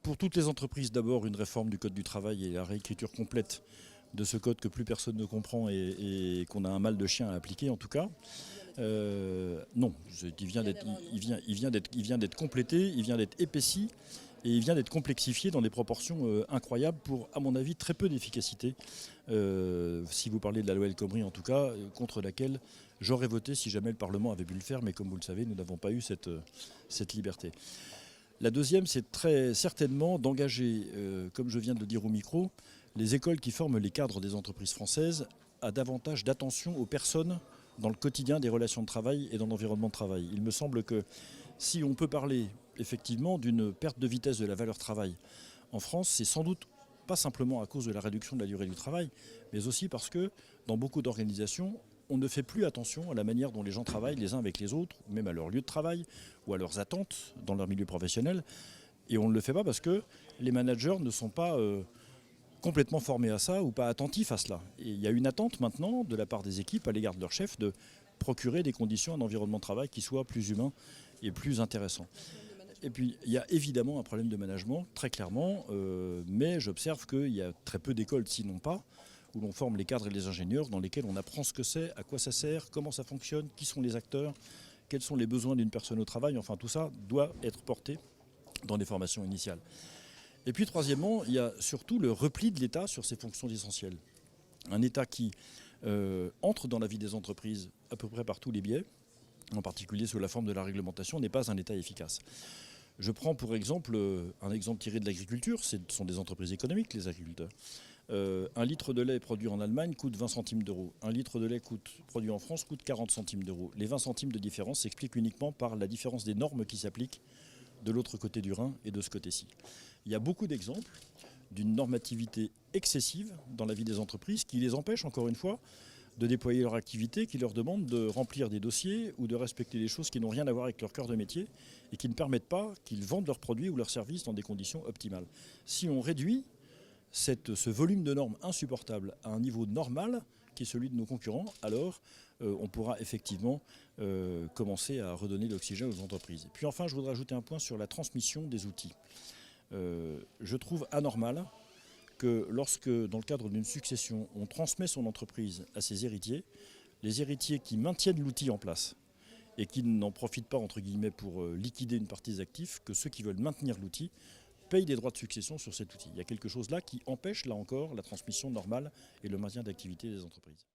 Pour toutes les entreprises, d'abord une réforme du Code du travail et la réécriture complète de ce code que plus personne ne comprend et qu'on a un mal de chien à appliquer en tout cas. Non, il vient d'être complété, il vient d'être épaissi et il vient d'être complexifié dans des proportions incroyables pour, à mon avis, très peu d'efficacité. Si vous parlez de la loi El Khomri en tout cas, contre laquelle j'aurais voté si jamais le Parlement avait pu le faire, mais comme vous le savez, nous n'avons pas eu cette liberté. La deuxième, c'est très certainement d'engager, comme je viens de le dire au micro, les écoles qui forment les cadres des entreprises françaises à davantage d'attention aux personnes dans le quotidien des relations de travail et dans l'environnement de travail. Il me semble que si on peut parler effectivement d'une perte de vitesse de la valeur travail en France, c'est sans doute pas simplement à cause de la réduction de la durée du travail, mais aussi parce que dans beaucoup d'organisations, on ne fait plus attention à la manière dont les gens travaillent les uns avec les autres, même à leur lieu de travail ou à leurs attentes dans leur milieu professionnel. Et on ne le fait pas parce que les managers ne sont pas complètement formés à ça ou pas attentifs à cela. Et il y a une attente maintenant de la part des équipes à l'égard de leur chef de procurer des conditions, un environnement de travail qui soit plus humain et plus intéressant. Et puis, il y a évidemment un problème de management, très clairement, mais j'observe qu'il y a très peu d'écoles, sinon pas, où l'on forme les cadres et les ingénieurs, dans lesquels on apprend ce que c'est, à quoi ça sert, comment ça fonctionne, qui sont les acteurs, quels sont les besoins d'une personne au travail. Enfin, tout ça doit être porté dans des formations initiales. Et puis, troisièmement, il y a surtout le repli de l'État sur ses fonctions essentielles. Un État qui entre dans la vie des entreprises à peu près par tous les biais, en particulier sous la forme de la réglementation, n'est pas un État efficace. Je prends pour exemple un exemple tiré de l'agriculture, ce sont des entreprises économiques, les agriculteurs. Un litre de lait produit en Allemagne coûte 20 centimes d'euros. Un litre de lait produit en France coûte 40 centimes d'euros. Les 20 centimes de différence s'expliquent uniquement par la différence des normes qui s'appliquent de l'autre côté du Rhin et de ce côté-ci. Il y a beaucoup d'exemples d'une normativité excessive dans la vie des entreprises qui les empêche, encore une fois, de déployer leur activité, qui leur demande de remplir des dossiers ou de respecter des choses qui n'ont rien à voir avec leur cœur de métier et qui ne permettent pas qu'ils vendent leurs produits ou leurs services dans des conditions optimales. Si on réduit ce volume de normes insupportable à un niveau normal, qui est celui de nos concurrents, alors on pourra effectivement commencer à redonner l'oxygène aux entreprises. Et puis enfin, je voudrais ajouter un point sur la transmission des outils. Je trouve anormal que lorsque, dans le cadre d'une succession, on transmet son entreprise à ses héritiers, les héritiers qui maintiennent l'outil en place et qui n'en profitent pas, entre guillemets, pour liquider une partie des actifs, que ceux qui veulent maintenir l'outil payent des droits de succession sur cet outil. Il y a quelque chose là qui empêche, là encore, la transmission normale et le maintien d'activité des entreprises.